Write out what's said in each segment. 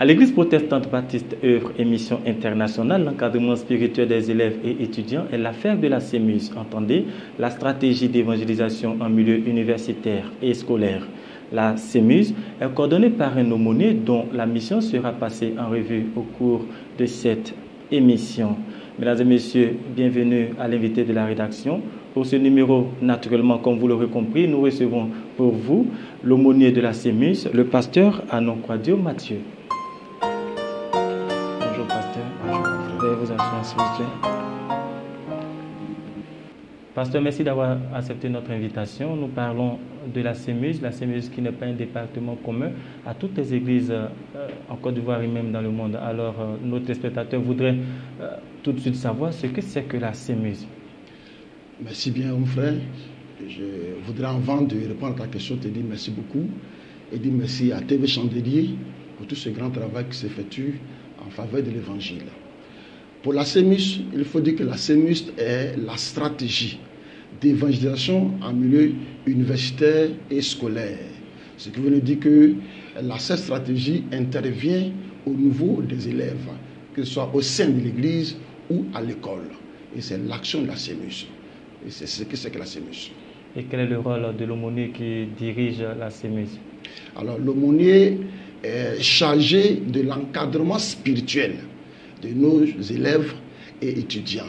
À l'Église protestante baptiste œuvre et mission internationale, l'encadrement spirituel des élèves et étudiants est l'affaire de la CEMUS. Entendez, la stratégie d'évangélisation en milieu universitaire et scolaire. La CEMUS est coordonnée par un aumônier dont la mission sera passée en revue au cours de cette émission. Mesdames et messieurs, bienvenue à l'invité de la rédaction. Pour ce numéro, naturellement, comme vous l'aurez compris, nous recevons pour vous l'aumônier de la CEMUS, le pasteur Anonkwadio Mathieu. Bonjour pasteur. Bonjour. Veuillez vous asseoir s'il vous plaît. Pasteur, merci d'avoir accepté notre invitation. Nous parlons de la CEMUS qui n'est pas un département commun à toutes les églises en Côte d'Ivoire et même dans le monde. Alors, nos téléspectateurs voudraient tout de suite savoir ce que c'est que la CEMUS. Merci bien, mon frère. Je voudrais, avant de répondre à ta question, te dire merci beaucoup et dire merci à TV Chandelier pour tout ce grand travail qui s'effectue en faveur de l'Évangile. Pour la CEMUS, il faut dire que la CEMUS est la stratégie d'évangélisation en milieu universitaire et scolaire. Ce qui veut dire que cette stratégie intervient au niveau des élèves, que ce soit au sein de l'église ou à l'école. Et c'est l'action de la CEMUS. Et c'est ce que c'est que la CEMUS. Et quel est le rôle de l'aumônier qui dirige la CEMUS? Alors, l'aumônier est chargé de l'encadrement spirituel de nos élèves et étudiants.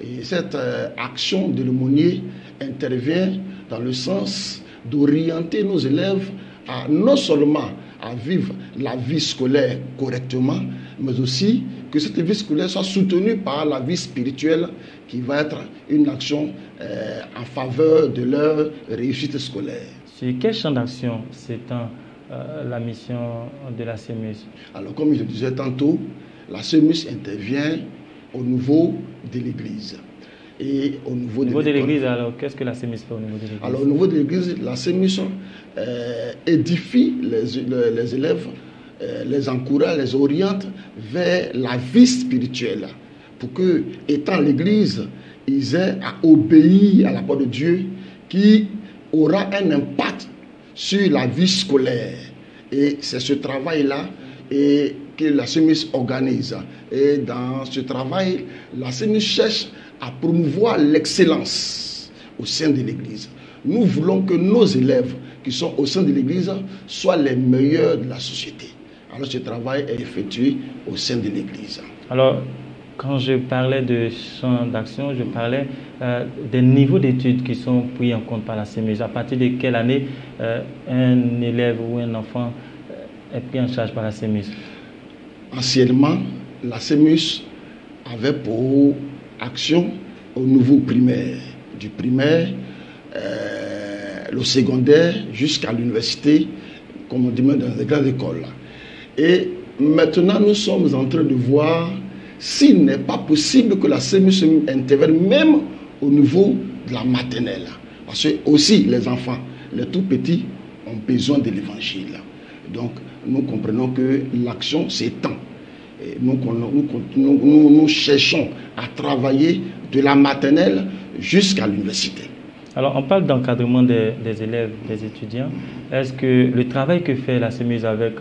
Et cette action de l'aumônier intervient dans le sens d'orienter nos élèves à non seulement à vivre la vie scolaire correctement, mais aussi que cette vie scolaire soit soutenue par la vie spirituelle qui va être une action en faveur de leur réussite scolaire. Sur quel champ d'action s'étend la mission de la CEMUS? Alors, comme je disais tantôt, la CEMUS intervient au niveau de l'Église. Et au niveau de l'Église, alors qu'est-ce que la CEMUS fait au niveau de l'Église? Alors au niveau de l'Église, la CEMUS édifie les élèves, les encourage, les oriente vers la vie spirituelle. Pour que, étant l'Église, ils aient à obéir à la parole de Dieu qui aura un impact sur la vie scolaire. Et c'est ce travail-là que la CEMUS organise. Et dans ce travail, la CEMUS cherche à promouvoir l'excellence au sein de l'Église. Nous voulons que nos élèves qui sont au sein de l'Église soient les meilleurs de la société. Alors ce travail est effectué au sein de l'Église. Alors, quand je parlais de champ d'action, je parlais des niveaux d'études qui sont pris en compte par la CEMUS. À partir de quelle année un élève ou un enfant est pris en charge par la CEMUS? Anciennement, la CEMUS avait pour action au niveau primaire, du primaire, le secondaire jusqu'à l'université, comme on dit dans les grandes écoles. Et maintenant, nous sommes en train de voir s'il n'est pas possible que la CEMUS intervienne même au niveau de la maternelle. Parce que aussi les enfants, les tout petits, ont besoin de l'évangile. Donc, nous comprenons que l'action s'étend. Nous cherchons à travailler de la maternelle jusqu'à l'université. Alors, on parle d'encadrement des élèves, des étudiants. Est-ce que le travail que fait la CEMUS avec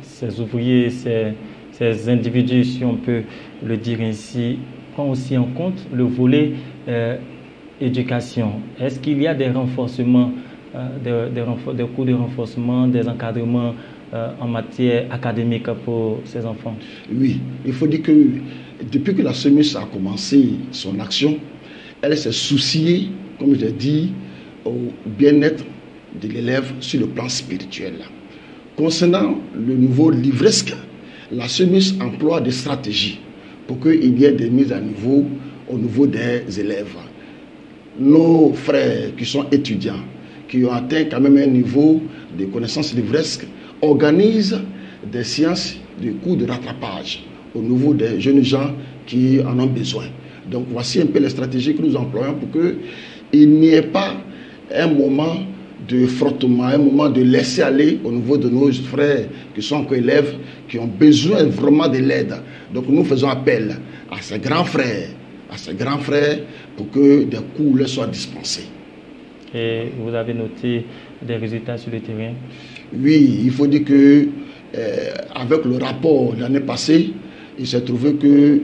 ses ouvriers, ces individus, si on peut le dire ainsi, prend aussi en compte le volet éducation? Est-ce qu'il y a des renforcements, des cours de renforcement, des encadrements en matière académique pour ces enfants? Oui, il faut dire que depuis que la CEMUS a commencé son action, elle s'est souciée, comme je l'ai dit, au bien-être de l'élève sur le plan spirituel. Concernant le nouveau livresque, la CEMUS emploie des stratégies pour qu'il y ait des mises à niveau au niveau des élèves. Nos frères qui sont étudiants, qui ont atteint quand même un niveau de connaissances livresques, organisent des séances de cours de rattrapage au niveau des jeunes gens qui en ont besoin. Donc voici un peu les stratégies que nous employons pour qu'il n'y ait pas un moment de frottement, un moment de laisser aller au niveau de nos frères qui sont encore élèves, qui ont besoin vraiment de l'aide. Donc nous faisons appel à ces grands frères, pour que des cours leur soient dispensés. Et vous avez noté des résultats sur le terrain? Oui, il faut dire que avec le rapport de l'année passée, il s'est trouvé que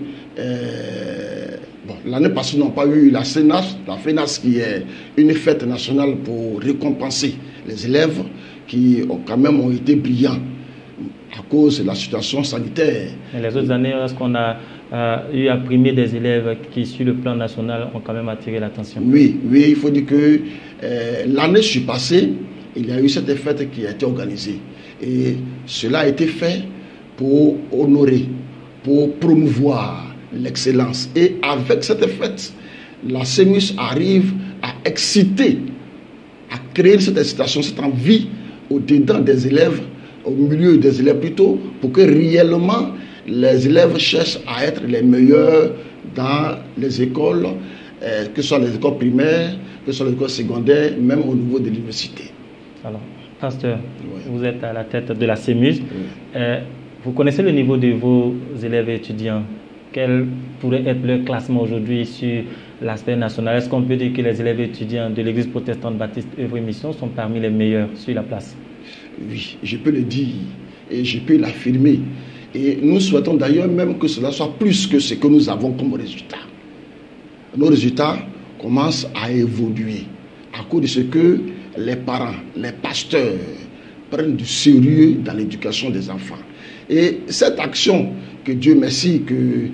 l'année passée, nous n'avons pas eu la FENAS qui est une fête nationale pour récompenser les élèves qui ont été brillants à cause de la situation sanitaire. Et les autres années, est-ce qu'on a eu à primer des élèves qui, sur le plan national, ont quand même attiré l'attention? Oui, il faut dire que l'année surpassée, il y a eu cette fête qui a été organisée. Et cela a été fait pour honorer, pour promouvoir l'excellence. Et avec cette fête, la CEMUS arrive à exciter, à créer cette excitation, cette envie au-dedans des élèves, au milieu des élèves plutôt, pour que réellement les élèves cherchent à être les meilleurs dans les écoles, que ce soit les écoles primaires, que ce soit les écoles secondaires, même au niveau de l'université. Alors, pasteur, vous êtes à la tête de la CEMUS. Vous connaissez le niveau de vos élèves et étudiants. Quel pourrait être leur classement aujourd'hui sur l'aspect national? Est-ce qu'on peut dire que les élèves et étudiants de l'Église protestante baptiste Œuvre et Mission sont parmi les meilleurs sur la place? Oui, je peux le dire et je peux l'affirmer. Et nous souhaitons d'ailleurs même que cela soit plus que ce que nous avons comme résultat. Nos résultats commencent à évoluer à cause de ce que les parents, les pasteurs prennent du sérieux dans l'éducation des enfants. Et cette action que Dieu merci, que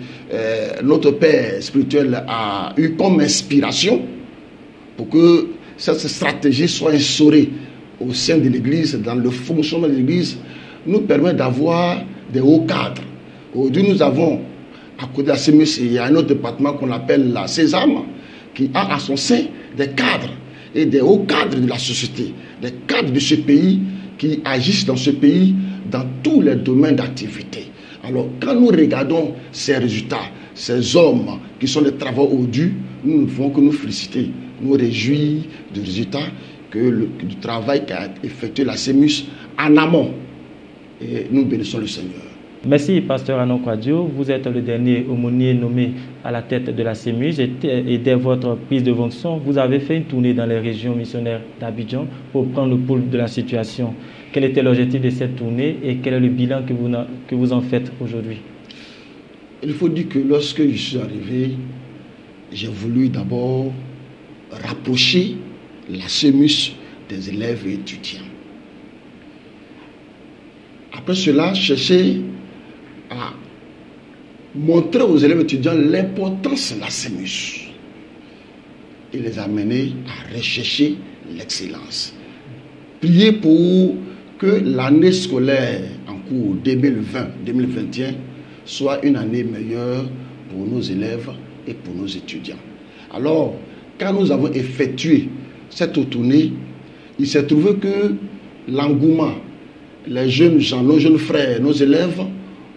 notre Père spirituel a eu comme inspiration pour que cette stratégie soit instaurée au sein de l'Église, dans le fonctionnement de l'Église, nous permet d'avoir des hauts cadres. Aujourd'hui, nous avons, à côté de la CEMUS, il y a un autre département qu'on appelle la Sésame, qui a à son sein des cadres et des hauts cadres de la société, des cadres de ce pays qui agissent dans ce pays dans tous les domaines d'activité. Alors, quand nous regardons ces résultats, ces hommes qui sont des travaux odus, nous ne pouvons que nous féliciter, nous réjouir du résultat du travail qu'a effectué la CEMUS en amont. Et nous bénissons le Seigneur. Merci, pasteur Anon Kwadio. Vous êtes le dernier aumônier nommé à la tête de la CEMUS et dès votre prise de fonction, vous avez fait une tournée dans les régions missionnaires d'Abidjan pour prendre le pouls de la situation. Quel était l'objectif de cette tournée et quel est le bilan que vous en faites aujourd'hui? Il faut dire que lorsque je suis arrivé, j'ai voulu d'abord rapprocher la CEMUS des élèves et étudiants. Après cela, chercher à montrer aux élèves et étudiants l'importance de la CEMUS et les amener à rechercher l'excellence. Prier pour que l'année scolaire en cours 2020-2021 soit une année meilleure pour nos élèves et pour nos étudiants. Alors, quand nous avons effectué cette tournée, il s'est trouvé que l'engouement, les jeunes gens, nos jeunes frères, nos élèves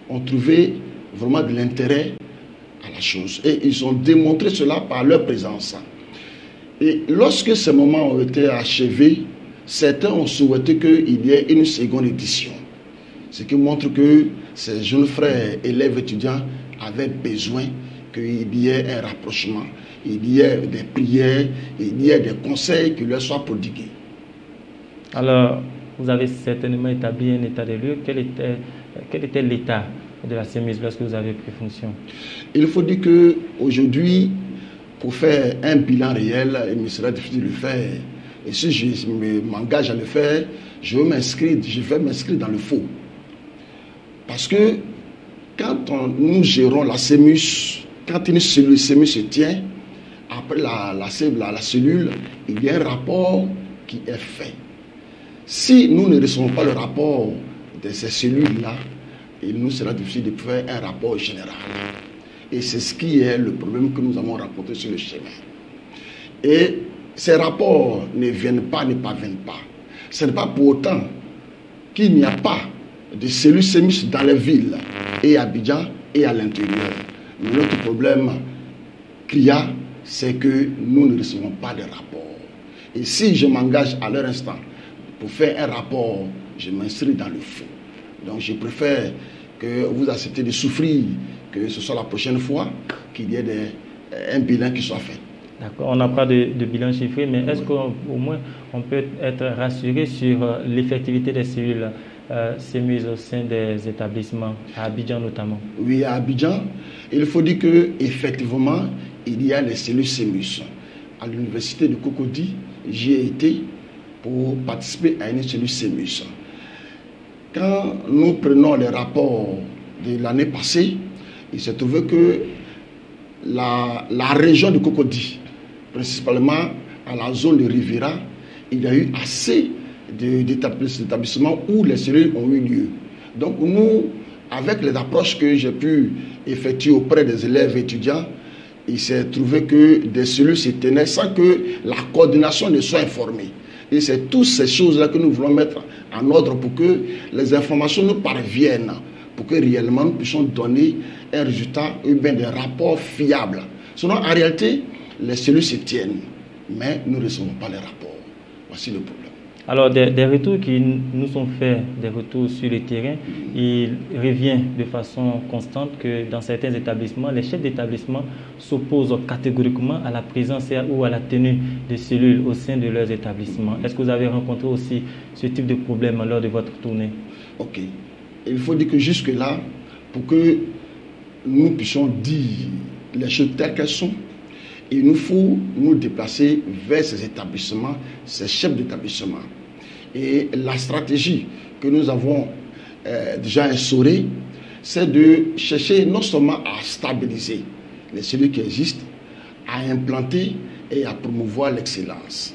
ont trouvé vraiment de l'intérêt à la chose. Et ils ont démontré cela par leur présence. Et lorsque ces moments ont été achevés, certains ont souhaité qu'il y ait une seconde édition. Ce qui montre que ces jeunes frères, élèves, étudiants avaient besoin qu'il y ait un rapprochement, il y ait des prières, il y ait des conseils qui leur soient prodigués. Alors, vous avez certainement établi un état des lieux. Quel était l'état de la CEMUS lorsque vous avez pris fonction? Il faut dire qu'aujourd'hui, pour faire un bilan réel, il me sera difficile de le faire. Et si je m'engage à le faire, je vais m'inscrire dans le faux. Parce que quand nous gérons la CEMUS, quand une cellule CEMUS se tient, après la cellule, il y a un rapport qui est fait. Si nous ne recevons pas le rapport de ces cellules-là, il nous sera difficile de faire un rapport général. Et c'est ce qui est le problème que nous avons rencontré sur le chemin. Et ces rapports ne parviennent pas. Ce n'est pas pour autant qu'il n'y a pas de cellules CEMUS dans les villes, et à Abidjan et à l'intérieur. Mais notre problème criard, c'est que nous ne recevons pas de rapport. Et si je m'engage à leur instant pour faire un rapport, je m'inscris dans le faux. Donc je préfère que vous acceptez de souffrir, que ce soit la prochaine fois qu'il y ait un bilan qui soit fait. D'accord, on n'a pas de bilan chiffré, mais est-ce qu'au moins on peut être rassuré sur l'effectivité des cellules CEMUS au sein des établissements, à Abidjan notamment? Oui, à Abidjan, il faut dire qu'effectivement, il y a les cellules CEMUS. À l'université de Cocody, j'y ai été pour participer à une cellule CEMUS. Quand nous prenons les rapports de l'année passée, il s'est trouvé que la région de Cocody, principalement à la zone de Riviera, il y a eu assez d'établissements où les cellules ont eu lieu. Donc nous, avec les approches que j'ai pu effectuer auprès des élèves et étudiants, il s'est trouvé que des cellules se tenaient sans que la coordination ne soit informée. Et c'est toutes ces choses-là que nous voulons mettre en ordre pour que les informations nous parviennent, pour que réellement nous puissions donner un résultat ou bien des rapports fiables. Sinon, en réalité, les cellules se tiennent, mais nous ne recevons pas les rapports. Voici le problème. Alors, des retours qui nous sont faits, des retours sur le terrain, il revient de façon constante que dans certains établissements, les chefs d'établissement s'opposent catégoriquement à la présence ou à la tenue de cellules au sein de leurs établissements. Est-ce que vous avez rencontré aussi ce type de problème lors de votre tournée? Ok. Il faut dire que jusque-là, pour que nous puissions dire les choses telles qu'elles sont, il nous faut nous déplacer vers ces établissements, ces chefs d'établissement. Et la stratégie que nous avons déjà instaurée, c'est de chercher non seulement à stabiliser les cellules qui existent, à implanter et à promouvoir l'excellence.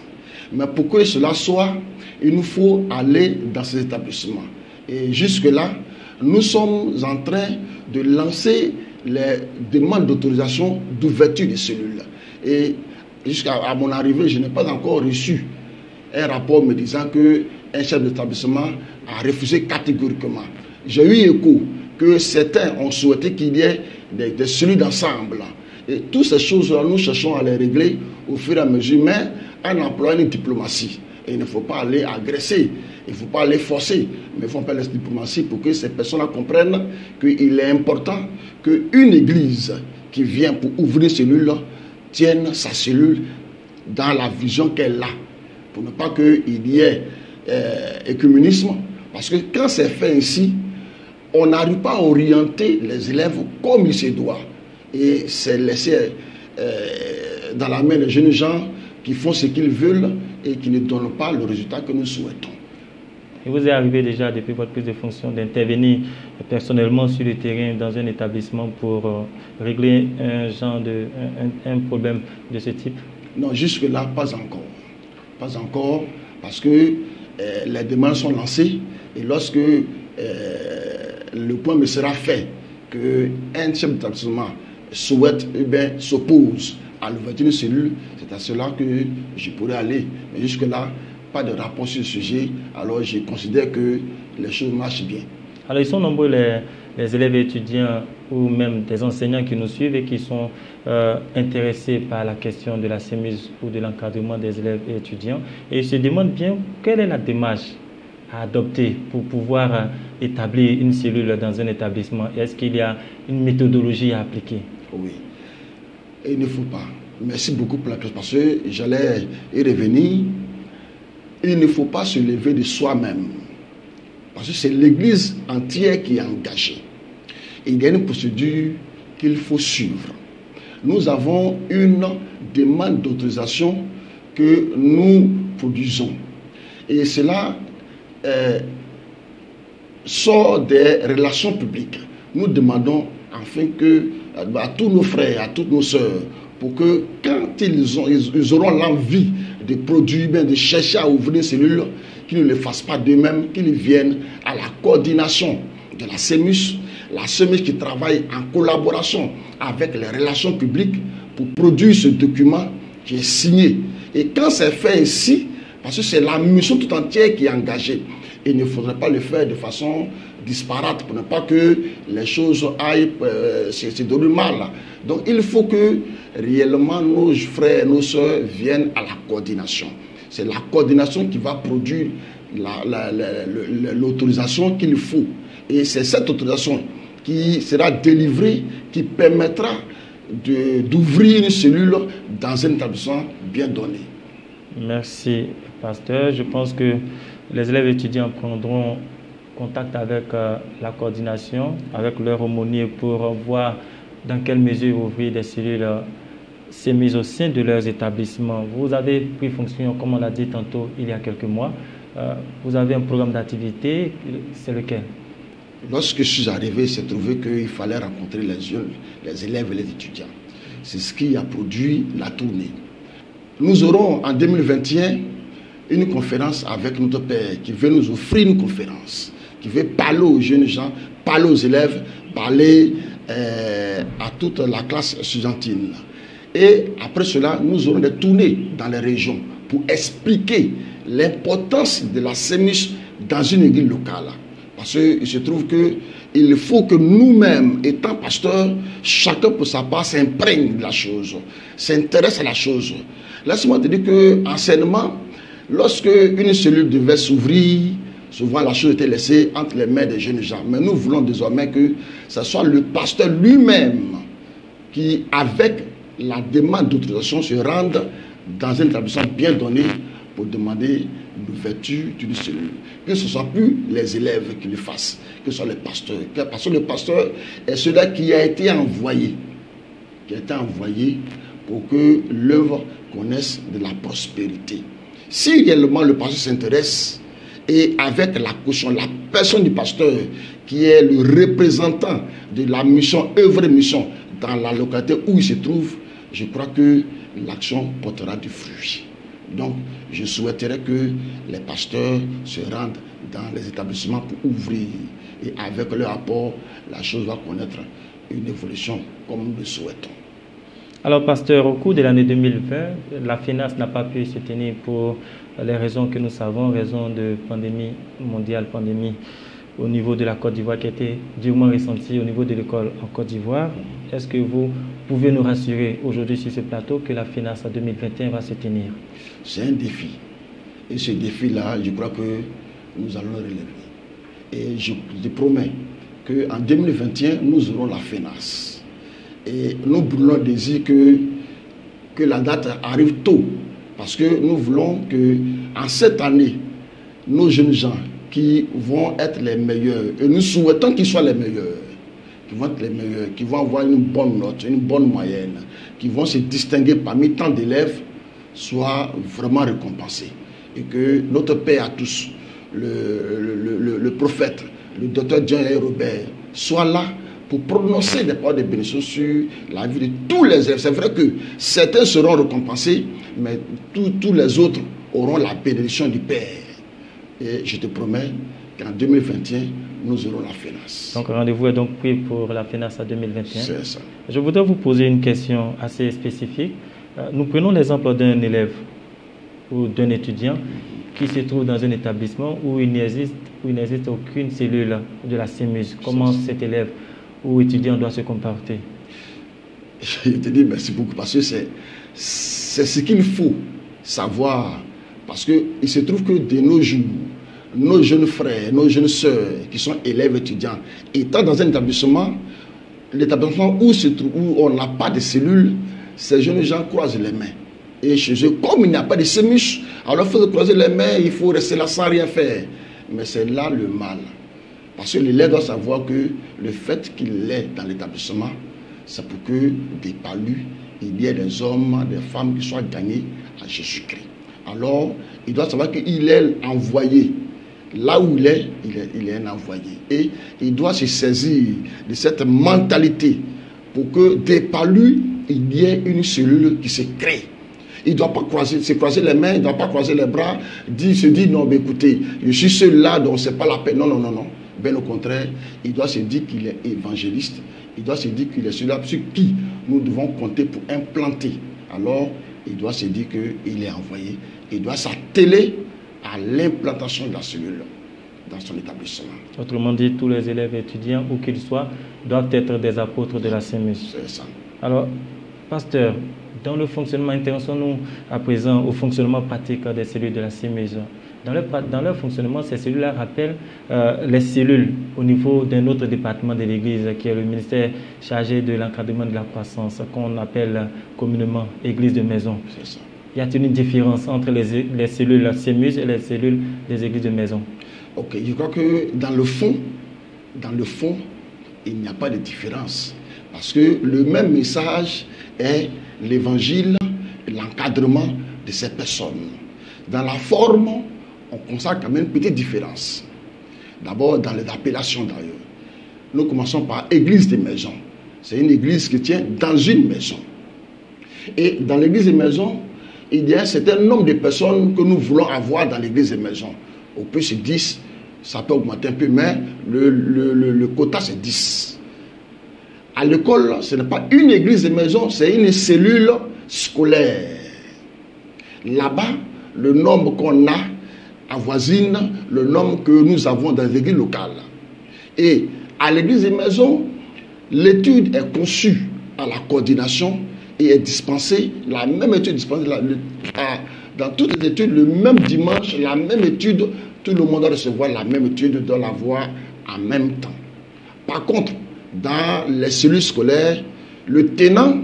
Mais pour que cela soit, il nous faut aller dans ces établissements. Et jusque-là, nous sommes en train de lancer les demandes d'autorisation d'ouverture des cellules. Et jusqu'à mon arrivée, je n'ai pas encore reçu un rapport me disant qu'un chef d'établissement a refusé catégoriquement. J'ai eu écho que certains ont souhaité qu'il y ait des cellules d'ensemble. Et toutes ces choses-là, nous cherchons à les régler au fur et à mesure, mais en employant une diplomatie. Et il ne faut pas aller agresser, il ne faut pas aller forcer, mais il faut faire la diplomatie pour que ces personnes-là comprennent qu'il est important qu'une église qui vient pour ouvrir une cellule tienne sa cellule dans la vision qu'elle a, pour ne pas qu'il y ait écuménisme, parce que quand c'est fait ainsi, on n'arrive pas à orienter les élèves comme il se doit, et c'est laissé dans la main des jeunes gens qui font ce qu'ils veulent et qui ne donnent pas le résultat que nous souhaitons. Et vous est arrivé déjà, depuis votre prise de fonction, d'intervenir personnellement sur le terrain dans un établissement pour régler un problème de ce type? Non, jusque-là, pas encore. Pas encore, parce que les demandes sont lancées et lorsque le point me sera fait qu'un chef d'établissement souhaite, s'oppose à l'ouverture de cellule, c'est à cela que je pourrais aller. Mais jusque-là, pas de rapport sur le sujet, alors je considère que les choses marchent bien. Alors, ils sont nombreux les élèves et étudiants ou même des enseignants qui nous suivent et qui sont intéressés par la question de la CEMUS ou de l'encadrement des élèves et étudiants. Et ils se demandent bien quelle est la démarche à adopter pour pouvoir établir une cellule dans un établissement. Est-ce qu'il y a une méthodologie à appliquer? Oui. Et il ne faut pas. Merci beaucoup pour la question, parce que j'allais y revenir. Il ne faut pas se lever de soi-même, parce que c'est l'Église entière qui est engagée. Et il y a une procédure qu'il faut suivre. Nous avons une demande d'autorisation que nous produisons. Et cela sort des relations publiques. Nous demandons enfin à tous nos frères, à toutes nos sœurs, pour que quand ils auront l'envie de produire, de chercher à ouvrir une cellule, qu'ils ne le fassent pas d'eux-mêmes, qu'ils viennent à la coordination de la CEMUS, la CEMUS qui travaille en collaboration avec les relations publiques pour produire ce document qui est signé. Et quand c'est fait ici, parce que c'est la mission tout entière qui est engagée, il ne faudrait pas le faire de façon disparate pour ne pas que les choses aillent se déroulent mal. Donc il faut que réellement nos frères et nos soeurs viennent à la coordination. C'est la coordination qui va produire l'autorisation qu'il faut. Et c'est cette autorisation qui sera délivrée qui permettra d'ouvrir une cellule dans un établissement bien donné. Merci, pasteur. Je pense que les élèves étudiants prendront contact avec la coordination, avec leur aumônier pour voir dans quelle mesure ouvrir des cellules CEMUS au sein de leurs établissements. Vous avez pris fonction, comme on l'a dit tantôt, il y a quelques mois. Vous avez un programme d'activité, c'est lequel? Lorsque je suis arrivé, il s'est trouvé qu'il fallait rencontrer les jeunes, les élèves et les étudiants. C'est ce qui a produit la tournée. Nous aurons en 2021 une conférence avec notre père qui veut nous offrir une conférence, qui veut parler aux jeunes gens, parler aux élèves, parler à toute la classe estudiantine. Et après cela, nous aurons des tournées dans les régions pour expliquer l'importance de la CEMUS dans une église locale. Parce qu'il se trouve qu'il faut que nous-mêmes, étant pasteurs, chacun pour sa part s'imprègne de la chose, s'intéresse à la chose. Laisse-moi te dire qu'anciennement, lorsque une cellule devait s'ouvrir, souvent la chose était laissée entre les mains des jeunes gens. Mais nous voulons désormais que ce soit le pasteur lui-même qui, avec la demande d'autorisation, se rende dans un établissement bien donné pour demander l'ouverture d'une cellule. Que ce ne soit plus les élèves qui le fassent, que ce soit les pasteurs. Parce que le pasteur est celui qui a été envoyé, pour que l'œuvre connaisse de la prospérité. Si réellement le pasteur s'intéresse, et avec la caution, la personne du pasteur qui est le représentant de la mission, œuvre et mission dans la localité où il se trouve, je crois que l'action portera du fruit. Donc, je souhaiterais que les pasteurs se rendent dans les établissements pour ouvrir. Et avec leur apport, la chose va connaître une évolution comme nous le souhaitons. Alors, pasteur, au cours de l'année 2020, la FENAS n'a pas pu se tenir pour les raisons que nous savons, raison de pandémie mondiale, pandémie au niveau de la Côte d'Ivoire qui a été durement ressentie au niveau de l'école en Côte d'Ivoire. Est-ce que vous pouvez nous rassurer aujourd'hui sur ce plateau que la FENAS en 2021 va se tenir? C'est un défi. Et ce défi-là, je crois que nous allons le relever. Et je promets qu'en 2021, nous aurons la FENAS. Et nous brûlons le désir que la date arrive tôt. Parce que nous voulons qu'en cette année, nos jeunes gens qui vont être les meilleurs, et nous souhaitons qu'ils soient les meilleurs, qui vont être les meilleurs, qui vont avoir une bonne note, une bonne moyenne, qui vont se distinguer parmi tant d'élèves, soient vraiment récompensés. Et que notre Père à tous, le prophète, le docteur John Robert, soit là pour prononcer des paroles de bénédiction sur la vie de tous les élèves. C'est vrai que certains seront récompensés, mais tous les autres auront la bénédiction du Père. Et je te promets qu'en 2021, nous aurons la FENAS. Donc rendez-vous est donc pris pour la FENAS en 2021. C'est ça. Je voudrais vous poser une question assez spécifique. Nous prenons l'exemple d'un élève ou d'un étudiant qui se trouve dans un établissement où il n'existe aucune cellule de la CEMUS. Comment cet élève ou étudiant doit se comporter? Je te dis merci beaucoup parce que c'est ce qu'il faut savoir. Parce qu'il se trouve que de nos jours, nos jeunes frères, nos jeunes sœurs qui sont élèves étudiants, étant dans un établissement, l'établissement où on n'a pas de cellules, ces jeunes gens croisent les mains. Et chez eux, comme il n'y a pas de CEMUS, alors il faut croiser les mains, il faut rester là sans rien faire. Mais c'est là le mal. Parce que l'élève doit savoir que le fait qu'il est dans l'établissement, c'est pour que des palus, il y ait des hommes, des femmes qui soient gagnés à Jésus-Christ. Alors, il doit savoir qu'il est envoyé. Là où il est un envoyé. Et il doit se saisir de cette mentalité pour que des palus, il y ait une cellule qui se crée. Il ne doit pas se croiser les mains, il ne doit pas croiser les bras, se dire non, mais écoutez, je suis seul-là, donc ce n'est pas la peine. Non, non, non, non. Bien au contraire, il doit se dire qu'il est évangéliste, il doit se dire qu'il est celui-là sur qui nous devons compter pour implanter. Alors, il doit se dire qu'il est envoyé, il doit s'atteler à l'implantation de la cellule dans son établissement. Autrement dit, tous les élèves étudiants, où qu'ils soient, doivent être des apôtres de la CEMUS. C'est ça. Alors, pasteur, dans le fonctionnement, intéressons-nous à présent au fonctionnement pratique des cellules de la CEMUS. Dans leur fonctionnement, ces cellules-là rappellent les cellules au niveau d'un autre département de l'Église, qui est le ministère chargé de l'encadrement de la croissance, qu'on appelle communément Église de maison. C'est ça. Y a-t-il une différence entre les cellules CEMUS et les cellules des églises de maison? Ok, je crois que dans le fond, il n'y a pas de différence. Parce que le même message est l'évangile, l'encadrement de ces personnes. Dans la forme, on constate quand même une petite différence. D'abord, dans les appellations d'ailleurs. Nous commençons par église des maisons. C'est une église qui tient dans une maison. Et dans l'église des maisons, il y a un certain nombre de personnes que nous voulons avoir dans l'église des maisons. Au plus 10, ça peut augmenter un peu, mais le quota c'est 10. À l'école, ce n'est pas une église des maisons, c'est une cellule scolaire. Là-bas, le nombre qu'on a avoisine le nombre que nous avons dans les églises locales. Et à l'église des maisons, l'étude est conçue à la coordination et est dispensée, la même étude dispensée dans toutes les études, le même dimanche, la même étude, tout le monde doit recevoir la même étude, doit l'avoir en même temps. Par contre, dans les cellules scolaires, le tenant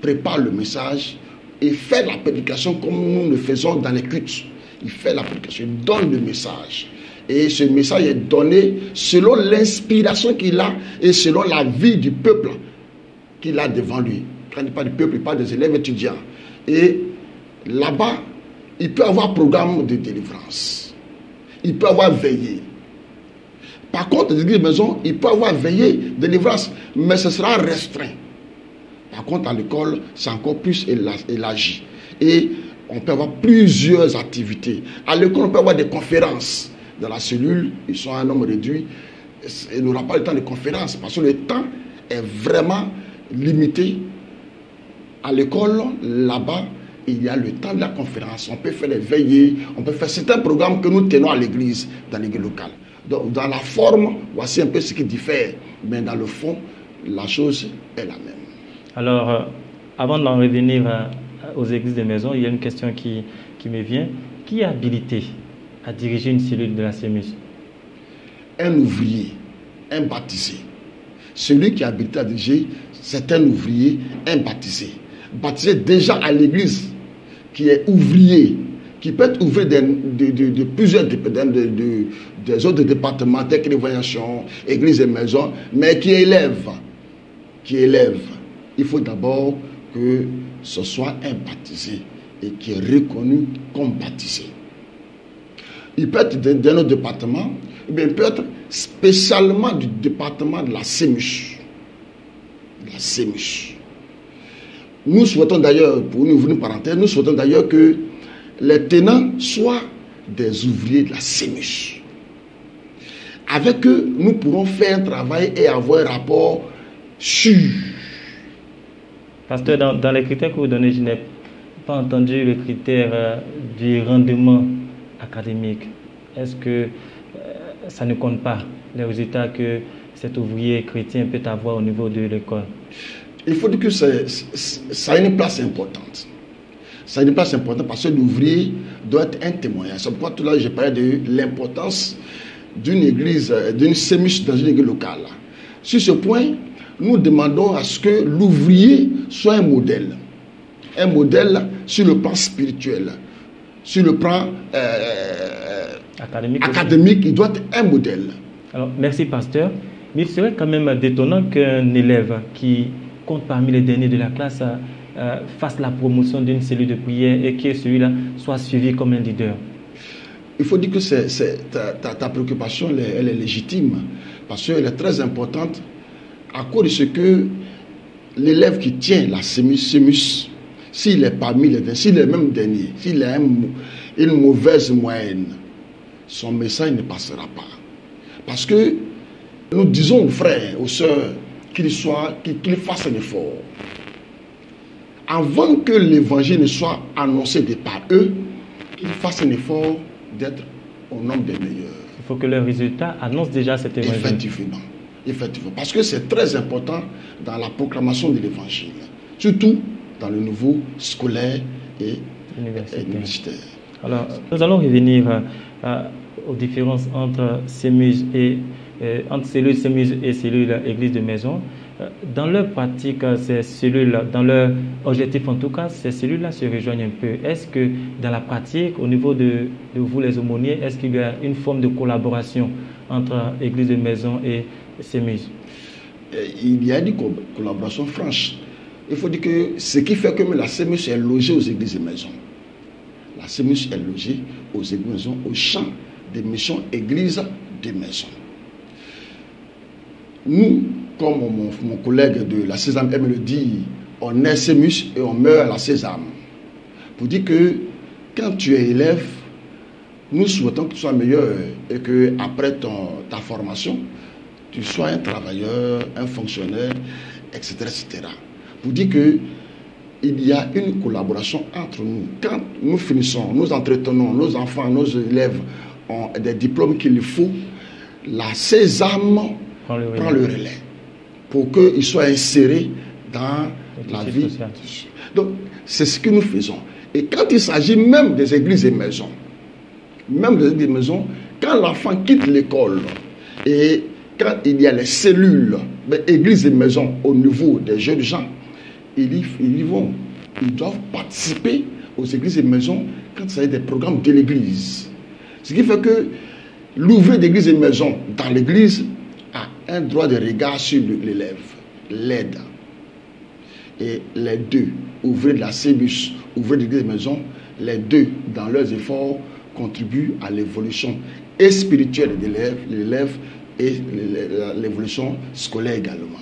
prépare le message et fait la prédication comme nous le faisons dans les cultes. Il fait la prédication, il donne le message. Et ce message est donné selon l'inspiration qu'il a et selon la vie du peuple qu'il a devant lui. Quand il parle du peuple, il parle des élèves étudiants. Et là-bas, il peut avoir programme de délivrance. Il peut avoir veillé. Par contre, dans l'église de maison, il peut avoir veillé, délivrance, mais ce sera restreint. Par contre, à l'école, c'est encore plus élargi. Et on peut avoir plusieurs activités. À l'école, on peut avoir des conférences. Dans la cellule, ils sont un nombre réduit. Il n'aura pas le temps de conférences parce que le temps est vraiment limité. À l'école, là-bas, il y a le temps de la conférence. On peut faire les veillées, on peut faire certains programmes que nous tenons à l'église, dans l'église locale. Donc, dans la forme, voici un peu ce qui diffère. Mais dans le fond, la chose est la même. Alors, avant d'en revenir aux églises de maison, il y a une question qui me vient. Qui est habilité à diriger une cellule de la CEMUS? Un ouvrier, un baptisé. Celui qui est habilité à diriger, c'est un ouvrier, un baptisé. Baptisé déjà à l'église, qui est ouvrier, qui peut être ouvrier de plusieurs des autres départements, tels que l'évaluation, église et maison, mais qui élève. Il faut d'abord que ce soit un baptisé et qui est reconnu comme baptisé. Il peut être d'un autre département, ou bien il peut être spécialement du département de la CEMUS. Nous souhaitons d'ailleurs, pour nous ouvrir une parenthèse, nous souhaitons d'ailleurs que les tenants soient des ouvriers de la CEMUS. Avec eux, nous pourrons faire un travail et avoir un rapport sûr. Pasteur, dans les critères que vous donnez, je n'ai pas entendu le critère du rendement académique. Est-ce que ça ne compte pas les résultats que cet ouvrier chrétien peut avoir au niveau de l'école? Il faut dire que ça a une place importante. Ça a une place importante parce que l'ouvrier doit être un témoignage. C'est pourquoi tout à l'heure j'ai parlé de l'importance d'une église, d'une CEMUS dans une église locale. Sur ce point, nous demandons à ce que l'ouvrier soit un modèle. Un modèle sur le plan spirituel. Sur le plan académique, il doit être un modèle. Alors, merci pasteur. Mais il serait quand même détonnant qu'un élève qui compte parmi les derniers de la classe fasse la promotion d'une cellule de prière et que celui-là soit suivi comme un leader. Il faut dire que ta préoccupation elle est légitime parce qu'elle est très importante à cause de ce que l'élève qui tient la CEMUS, s'il est parmi les derniers, s'il est même dernier, s'il a une mauvaise moyenne, son message ne passera pas. Parce que nous disons aux frères, aux sœurs, qu'ils fassent un effort. Avant que l'évangile ne soit annoncé par eux, qu'ils fassent un effort d'être au nombre des meilleurs. Il faut que leurs résultats annoncent déjà cet évangile. Effectivement. Parce que c'est très important dans la proclamation de l'évangile. Surtout dans le niveau scolaire et universitaire. Alors, nous allons revenir aux différences entre CEMUS et entre cellules CEMUS et cellules église de maison. Dans leur pratique, ces cellules, dans leur objectif en tout cas, ces cellules-là se rejoignent un peu. Est-ce que dans la pratique, au niveau de vous les aumôniers, est-ce qu'il y a une forme de collaboration entre Église de Maison et CEMUS? Il y a une collaboration franche. Il faut dire que ce qui fait que la CEMUS est logée aux Églises de Maison. La CEMUS est logée aux Églises de Maison, au champ des missions Églises de Maison. Nous, comme mon collègue de la Sésame aime le dire, on est CEMUS et on meurt à la Sésame. Pour dire que quand tu es élève, nous souhaitons que tu sois meilleur et que après ta formation, tu sois un travailleur, un fonctionnaire, etc., etc. Pour dire que il y a une collaboration entre nous. Quand nous finissons, nous entretenons, nos enfants, nos élèves ont des diplômes qu'il faut, la Sésame prend le relais pour qu'ils soient insérés dans la vie sociale. Donc, c'est ce que nous faisons. Et quand il s'agit même des églises et maisons, quand l'enfant quitte l'école et quand il y a les cellules, églises et maisons au niveau des jeunes gens, ils y vont. Ils doivent participer aux églises et maisons quand il s'agit des programmes de l'église. Ce qui fait que l'ouvrier d'église et maison dans l'église a un droit de regard sur l'élève, l'aide. Et les deux, ouvriers de la CEMUS, ouvriers d'église et maison, les deux, dans leurs efforts, contribuent à l'évolution et spirituelle de l'élève et l'évolution scolaire également.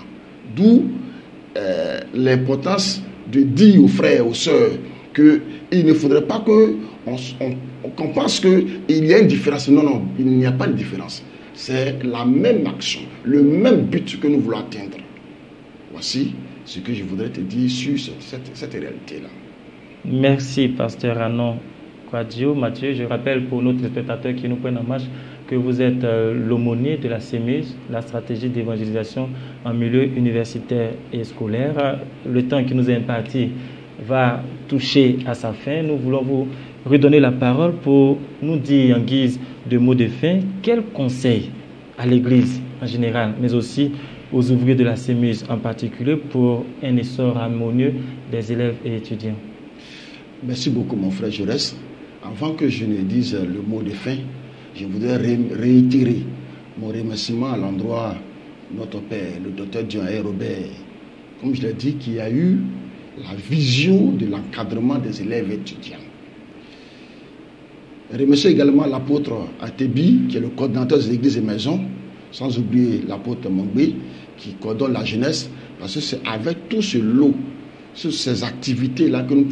D'où l'importance de dire aux frères, aux sœurs, qu'il ne faudrait pas qu'on pense qu'il y a une différence. Non, non, il n'y a pas de différence. C'est la même action, le même but que nous voulons atteindre. Voici ce que je voudrais te dire sur cette réalité-là. Merci, pasteur Anon Kouadio. Mathieu, je rappelle pour nos téléspectateurs qui nous prennent en marche que vous êtes l'aumônier de la CEMUS, la stratégie d'évangélisation en milieu universitaire et scolaire. Le temps qui nous est imparti va toucher à sa fin. Nous voulons vous redonner la parole pour nous dire en guise de mot de fin quels conseils à l'Église en général, mais aussi aux ouvriers de la CEMUS en particulier pour un essor harmonieux des élèves et étudiants. Merci beaucoup mon frère Jaurès. Avant que je ne dise le mot de fin, je voudrais réitérer mon remerciement à l'endroit de notre père, le docteur Dion-Aye Robert, comme je l'ai dit, qui a eu la vision de l'encadrement des élèves et étudiants. Remercier également l'apôtre Atebi, qui est le coordinateur des églises et maisons, sans oublier l'apôtre Mongbe, qui coordonne la jeunesse, parce que c'est avec tout ce lot, sur ces activités-là que nous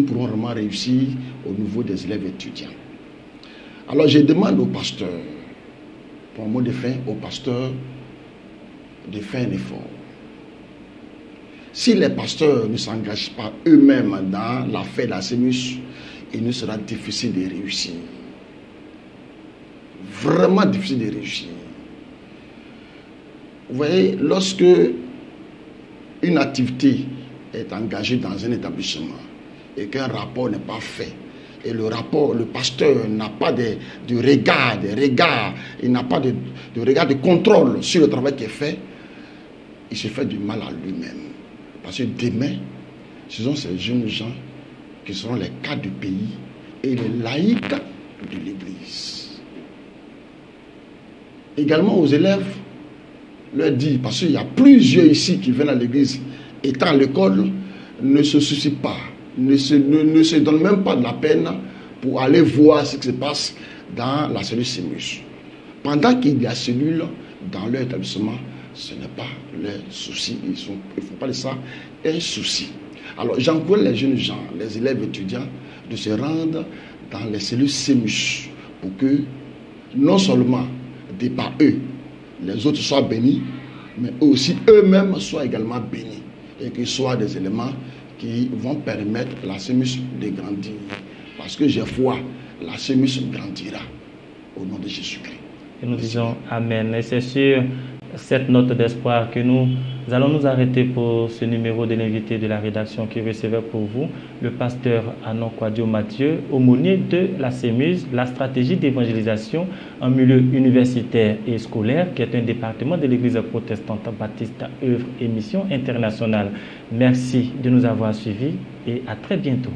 pourrons vraiment réussir au niveau des élèves et étudiants. Alors je demande au pasteur, pour un mot de fin, au pasteur de faire un effort. Si les pasteurs ne s'engagent pas eux-mêmes dans l'affaire de la CEMUS, il nous sera difficile de réussir. Vraiment difficile de réussir. Vous voyez, lorsque une activité est engagée dans un établissement et qu'un rapport n'est pas fait, et le pasteur n'a pas de regard, il n'a pas de regard de contrôle sur le travail qui est fait, il se fait du mal à lui-même. Parce que demain, ce sont ces jeunes gens qui seront les cadres du pays et les laïcs de l'Église. Également aux élèves, leur dire, parce qu'il y a plusieurs ici qui viennent à l'Église, étant à l'école, ne se soucient pas, ne se donnent même pas de la peine pour aller voir ce qui se passe dans la cellule CEMUS. Pendant qu'il y a cellule dans leur établissement, ce n'est pas leur souci. Ils ne font pas de ça un souci. Alors j'encourage les jeunes gens, les élèves étudiants, de se rendre dans les cellules CEMUS pour que non seulement de par eux, les autres soient bénis, mais aussi eux-mêmes soient également bénis et qu'ils soient des éléments qui vont permettre à la CEMUS de grandir. Parce que j'ai foi, la CEMUS grandira au nom de Jésus-Christ. Et nous disons Amen. Et c'est sur cette note d'espoir que nous allons nous arrêter pour ce numéro de l'invité de la rédaction qui recevait pour vous le pasteur Anon Kwadio Mathieu, aumônier de la CEMUS, la stratégie d'évangélisation en milieu universitaire et scolaire, qui est un département de l'Église protestante baptiste œuvre et mission internationale. Merci de nous avoir suivis et à très bientôt.